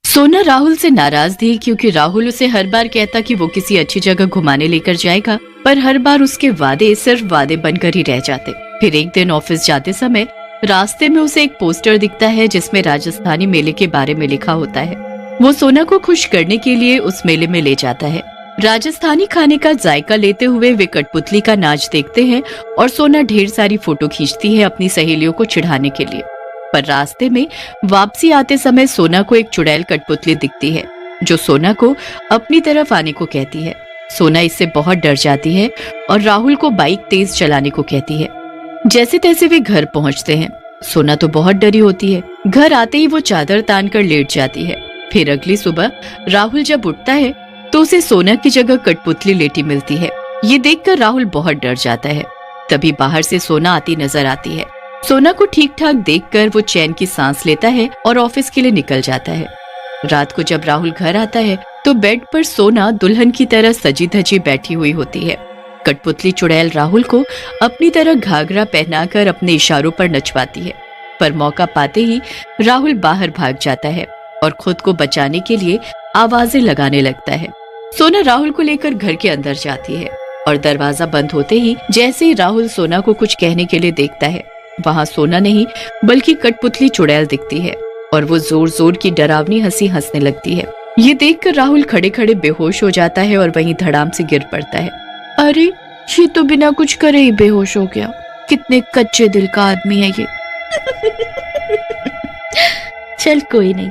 सोना राहुल से नाराज थी क्योंकि राहुल उसे हर बार कहता कि वो किसी अच्छी जगह घुमाने लेकर जाएगा, पर हर बार उसके वादे सिर्फ वादे बनकर ही रह जाते। फिर एक दिन ऑफिस जाते समय रास्ते में उसे एक पोस्टर दिखता है जिसमें राजस्थानी मेले के बारे में लिखा होता है। वो सोना को खुश करने के लिए उस मेले में ले जाता है। राजस्थानी खाने का जायका लेते हुए वे कठपुतली का नाच देखते हैं और सोना ढेर सारी फोटो खींचती है अपनी सहेलियों को चिढ़ाने के लिए। पर रास्ते में वापसी आते समय सोना को एक चुड़ैल कठपुतली दिखती है जो सोना को अपनी तरफ आने को कहती है। सोना इससे बहुत डर जाती है और राहुल को बाइक तेज चलाने को कहती है। जैसे तैसे वे घर पहुंचते हैं। सोना तो बहुत डरी होती है। घर आते ही वो चादर तान कर लेट जाती है। फिर अगली सुबह राहुल जब उठता है तो उसे सोना की जगह कठपुतली लेटी मिलती है। ये देखकर राहुल बहुत डर जाता है। तभी बाहर से सोना आती नजर आती है। सोना को ठीक ठाक देखकर वो चैन की सांस लेता है और ऑफिस के लिए निकल जाता है। रात को जब राहुल घर आता है तो बेड पर सोना दुल्हन की तरह सजी धजी बैठी हुई होती है। कठपुतली चुड़ैल राहुल को अपनी तरह घाघरा पहनाकर अपने इशारों पर नचवाती है, पर मौका पाते ही राहुल बाहर भाग जाता है और खुद को बचाने के लिए आवाजें लगाने लगता है। सोना राहुल को लेकर घर के अंदर जाती है और दरवाजा बंद होते ही जैसे ही राहुल सोना को कुछ कहने के लिए देखता है, वहाँ सोना नहीं बल्कि कठपुतली चुड़ैल दिखती है और वो जोर जोर की डरावनी हंसी हंसने लगती है। ये देखकर राहुल खड़े खड़े बेहोश हो जाता है और वहीं धड़ाम से गिर पड़ता है। अरे ये तो बिना कुछ करे ही बेहोश हो गया। कितने कच्चे दिल का आदमी है ये। चल कोई नहीं,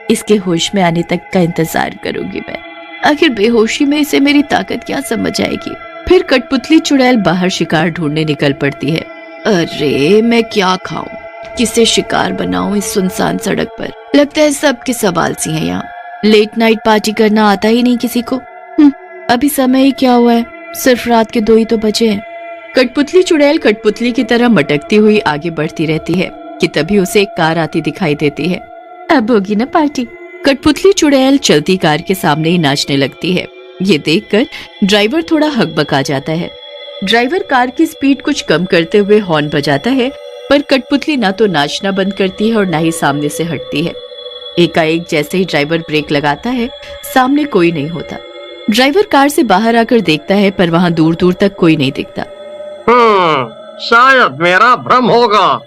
इसके होश में आने तक का इंतजार करूंगी मैं। आखिर बेहोशी में इसे मेरी ताकत क्या समझ आएगी। फिर कठपुतली चुड़ैल बाहर शिकार ढूंढने निकल पड़ती है। अरे मैं क्या खाऊं, किसे शिकार बनाऊं इस सुनसान सड़क पर। लगता है सबके सवाल सी हैं यहाँ। लेट नाइट पार्टी करना आता ही नहीं किसी को। अभी समय ही क्या हुआ है, सिर्फ रात के 2 ही तो बजे हैं। कठपुतली चुड़ैल कठपुतली की तरह मटकती हुई आगे बढ़ती रहती है कि तभी उसे एक कार आती दिखाई देती है। अब होगी ना पार्टी। कठपुतली चुड़ैल चलती कार के सामने ही नाचने लगती है। ये देखकर ड्राइवर थोड़ा हकबका जाता है। ड्राइवर कार की स्पीड कुछ कम करते हुए हॉर्न बजाता है, पर कठपुतली ना तो नाचना बंद करती है और ना ही सामने से हटती है। एकाएक जैसे ही ड्राइवर ब्रेक लगाता है, सामने कोई नहीं होता। ड्राइवर कार से बाहर आकर देखता है, पर वहाँ दूर दूर तक कोई नहीं दिखता। शायद मेरा भ्रम होगा।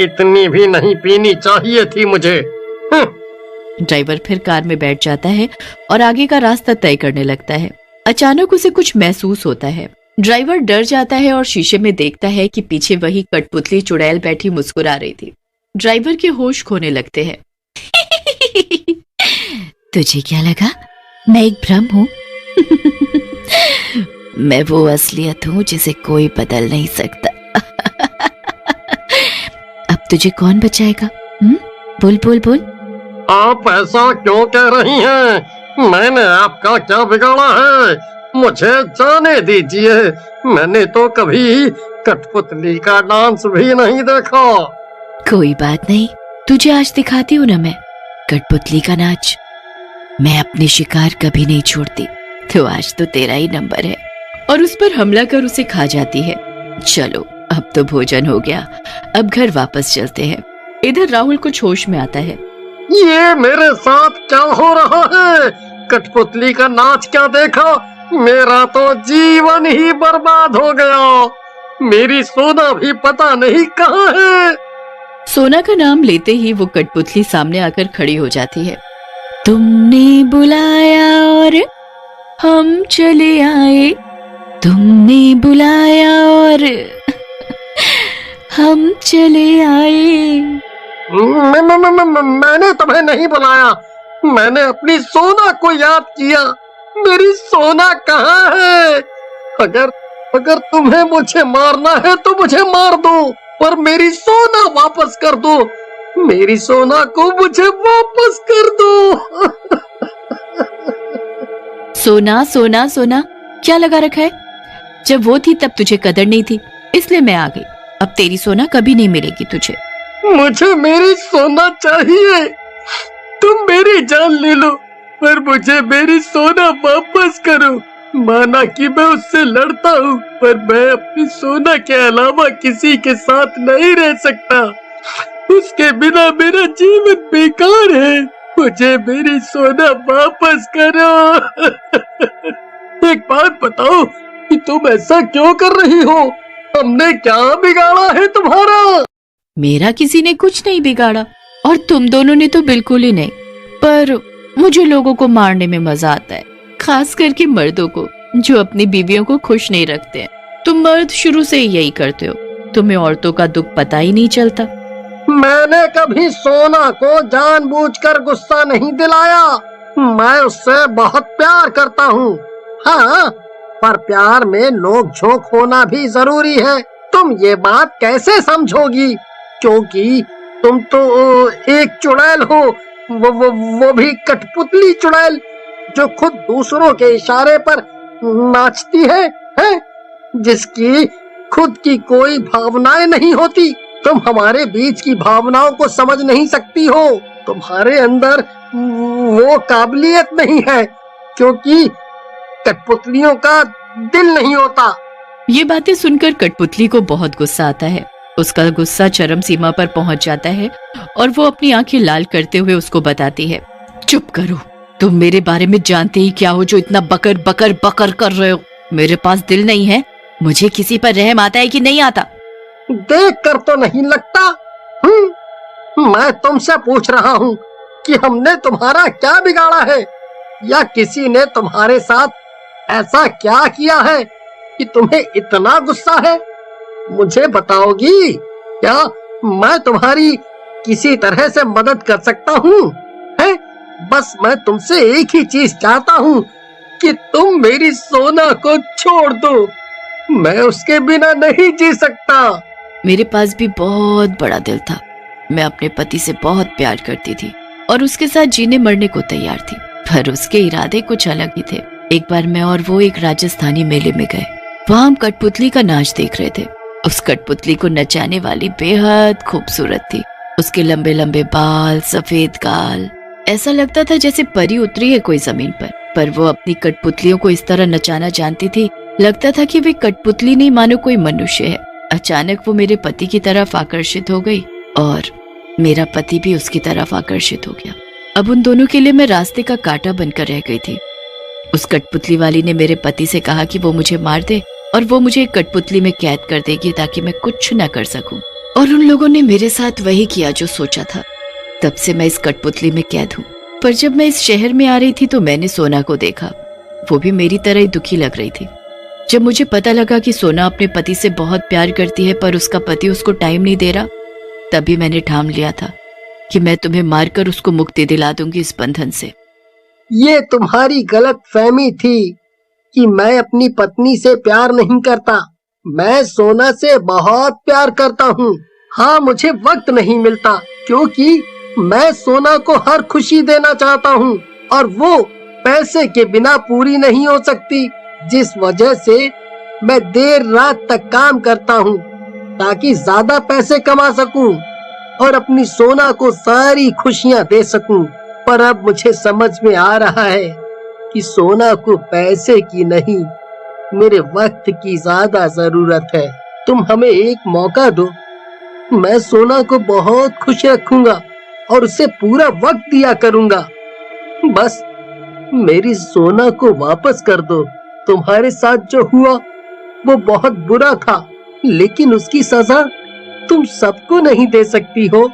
इतनी भी नहीं पीनी चाहिए थी मुझे। ड्राइवर फिर कार में बैठ जाता है और आगे का रास्ता तय करने लगता है। अचानक उसे कुछ महसूस होता है। ड्राइवर डर जाता है और शीशे में देखता है कि पीछे वही कठपुतली चुड़ैल बैठी मुस्कुरा रही थी। ड्राइवर के होश खोने लगते हैं। तुझे क्या लगा मैं एक भ्रम हूँ? मैं वो असलियत हूँ जिसे कोई बदल नहीं सकता। अब तुझे कौन बचाएगा? बोल बोल बोल। आप ऐसा क्यों कह रही हैं? मैंने आपका क्या बिगाड़ा है? मुझे जाने दीजिए। मैंने तो कभी कठपुतली का डांस भी नहीं देखा। कोई बात नहीं, तुझे आज दिखाती हूँ ना मैं कठपुतली का नाच। मैं अपने शिकार कभी नहीं छोड़ती, तो आज तो तेरा ही नंबर है। और उस पर हमला कर उसे खा जाती है। चलो अब तो भोजन हो गया, अब घर वापस चलते हैं। इधर राहुल कुछ होश में आता है। ये मेरे साथ क्या हो रहा है? कठपुतली का नाच क्या देखा? मेरा तो जीवन ही बर्बाद हो गया। मेरी सोना भी पता नहीं कहाँ है। सोना का नाम लेते ही वो कठपुतली सामने आकर खड़ी हो जाती है। तुमने बुलाया और हम चले आए, तुमने बुलाया और हम चले आए। मैंने तुम्हें नहीं बुलाया, मैंने अपनी सोना को याद किया। मेरी सोना कहाँ है? अगर तुम्हें मुझे मारना है तो मुझे मार दो, पर मेरी सोना वापस कर दो। मेरी सोना को मुझे वापस कर दो। सोना सोना सोना क्या लगा रखा है? जब वो थी तब तुझे कदर नहीं थी, इसलिए मैं आ गई। अब तेरी सोना कभी नहीं मिलेगी तुझे। मुझे मेरी सोना चाहिए। तुम मेरी जान ले लो, पर मुझे मेरी सोना वापस करो। माना कि मैं उससे लड़ता हूँ, पर मैं अपनी सोना के अलावा किसी के साथ नहीं रह सकता। उसके बिना मेरा जीवन बेकार है। मुझे मेरी सोना वापस करो। एक बात बताओ कि तुम ऐसा क्यों कर रही हो? हमने क्या बिगाड़ा है तुम्हारा? मेरा किसी ने कुछ नहीं बिगाड़ा और तुम दोनों ने तो बिल्कुल ही नहीं। पर मुझे लोगों को मारने में मजा आता है, खास करके मर्दों को जो अपनी बीवियों को खुश नहीं रखते हैं। तुम मर्द शुरू से ही यही करते हो, तुम्हें औरतों का दुख पता ही नहीं चलता। मैंने कभी सोना को जानबूझकर गुस्सा नहीं दिलाया। मैं उससे बहुत प्यार करता हूँ। हाँ, पर प्यार में नोक झोंक होना भी जरूरी है। तुम ये बात कैसे समझोगी? क्योंकि तुम तो एक चुड़ैल हो, वो भी कठपुतली चुड़ैल, जो खुद दूसरों के इशारे पर नाचती है? जिसकी खुद की कोई भावनाएं नहीं होती। तुम हमारे बीच की भावनाओं को समझ नहीं सकती हो। तुम्हारे अंदर वो काबिलियत नहीं है, क्योंकि कठपुतलियों का दिल नहीं होता। ये बातें सुनकर कठपुतली को बहुत गुस्सा आता है। उसका गुस्सा चरम सीमा पर पहुंच जाता है और वो अपनी आंखें लाल करते हुए उसको बताती है, चुप करो, तुम मेरे बारे में जानते ही क्या हो जो इतना बकर बकर बकर कर रहे हो? मेरे पास दिल नहीं है। मुझे किसी पर रहम आता है कि नहीं आता? देख कर तो नहीं लगता। मैं तुमसे पूछ रहा हूँ कि हमने तुम्हारा क्या बिगाड़ा है, या किसी ने तुम्हारे साथ ऐसा क्या किया है कि तुम्हें इतना गुस्सा है? मुझे बताओगी क्या? मैं तुम्हारी किसी तरह से मदद कर सकता हूँ। है बस मैं तुमसे एक ही चीज चाहता हूँ कि तुम मेरी सोना को छोड़ दो। मैं उसके बिना नहीं जी सकता। मेरे पास भी बहुत बड़ा दिल था। मैं अपने पति से बहुत प्यार करती थी और उसके साथ जीने मरने को तैयार थी, पर उसके इरादे कुछ अलग ही थे। एक बार मैं और वो एक राजस्थानी मेले में गए। वहाँ हम कठपुतली का नाच देख रहे थे। उस कठपुतली को नचाने वाली बेहद खूबसूरत थी। उसके लंबे लंबे बाल, सफेद गाल, ऐसा लगता था जैसे परी उतरी है कोई जमीन पर वो अपनी कठपुतलियों को इस तरह नचाना जानती थी, लगता था कि वे कठपुतली नहीं मानो कोई मनुष्य है। अचानक वो मेरे पति की तरफ आकर्षित हो गई और मेरा पति भी उसकी तरफ आकर्षित हो गया। अब उन दोनों के लिए मैं रास्ते का कांटा बनकर रह गई थी। उस कठपुतली वाली ने मेरे पति से कहा कि वो मुझे मार दे और वो मुझे एक कठपुतली में कैद कर देगी ताकि मैं कुछ न कर सकूं। और उन लोगों ने मेरे साथ वही किया जो सोचा था। तब से मैं इस कठपुतली में कैद हूँ। पर जब मैं इस शहर में आ रही थी तो मैंने सोना को देखा। वो भी मेरी तरह ही दुखी लग रही थी। जब मुझे पता लगा कि सोना अपने पति से बहुत प्यार करती है पर उसका पति उसको टाइम नहीं दे रहा, तभी मैंने ठान लिया था कि मैं तुम्हें मारकर उसको मुक्ति दिला दूंगी इस बंधन से। ये तुम्हारी गलत फहमी थी कि मैं अपनी पत्नी से प्यार नहीं करता। मैं सोना से बहुत प्यार करता हूँ। हाँ, मुझे वक्त नहीं मिलता क्योंकि मैं सोना को हर खुशी देना चाहता हूँ और वो पैसे के बिना पूरी नहीं हो सकती, जिस वजह से मैं देर रात तक काम करता हूँ ताकि ज्यादा पैसे कमा सकूं और अपनी सोना को सारी खुशियाँ दे सकूं। पर अब मुझे समझ में आ रहा है कि सोना को पैसे की नहीं, मेरे वक्त की ज्यादा जरूरत है। तुम हमें एक मौका दो, मैं सोना को बहुत खुश रखूंगा और उसे पूरा वक्त दिया करूंगा। बस मेरी सोना को वापस कर दो। तुम्हारे साथ जो हुआ वो बहुत बुरा था, लेकिन उसकी सजा तुम सबको नहीं दे सकती हो।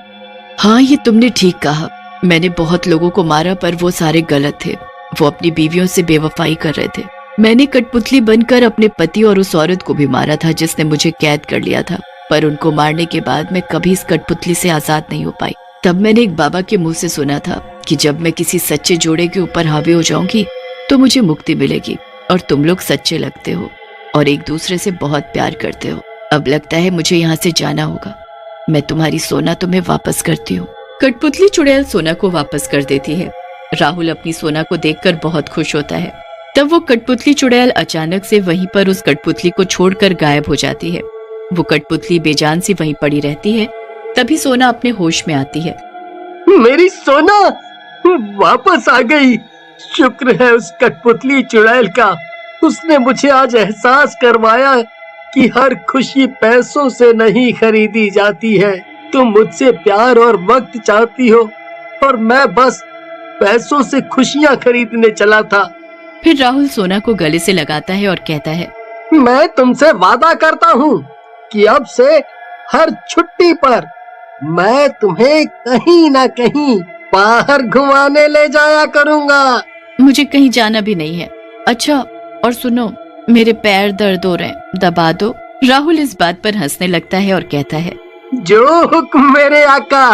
हाँ, ये तुमने ठीक कहा। मैंने बहुत लोगों को मारा पर वो सारे गलत थे। वो अपनी बीवियों से बेवफाई कर रहे थे। मैंने कठपुतली बनकर अपने पति और उस औरत को भी मारा था जिसने मुझे कैद कर लिया था, पर उनको मारने के बाद मैं कभी इस कठपुतली से आजाद नहीं हो पाई। तब मैंने एक बाबा के मुंह से सुना था कि जब मैं किसी सच्चे जोड़े के ऊपर हावी हो जाऊंगी तो मुझे मुक्ति मिलेगी। और तुम लोग सच्चे लगते हो और एक दूसरे से बहुत प्यार करते हो। अब लगता है मुझे यहाँ से जाना होगा। मैं तुम्हारी सोना तुम्हें वापस करती हूँ। कठपुतली चुड़ैल सोना को वापस कर देती है। राहुल अपनी सोना को देखकर बहुत खुश होता है। तब वो कठपुतली चुड़ैल अचानक से वहीं पर उस कठपुतली को छोड़कर गायब हो जाती है। वो कठपुतली बेजान सी वहीं पड़ी रहती है। तभी सोना अपने होश में आती है। मेरी सोना वापस आ गई। शुक्र है उस कठपुतली चुड़ैल का। उसने मुझे आज एहसास करवाया कि हर खुशी पैसों से नहीं खरीदी जाती है। तुम मुझसे प्यार और वक्त चाहती हो और मैं बस पैसों से खुशियां खरीदने चला था। फिर राहुल सोना को गले से लगाता है और कहता है, मैं तुमसे वादा करता हूँ कि अब से हर छुट्टी पर मैं तुम्हें कहीं ना कहीं बाहर घुमाने ले जाया करूँगा। मुझे कहीं जाना भी नहीं है। अच्छा और सुनो, मेरे पैर दर्द हो रहे हैं, दबा दो। राहुल इस बात पर हंसने लगता है और कहता है, जो हुक्म मेरे आका।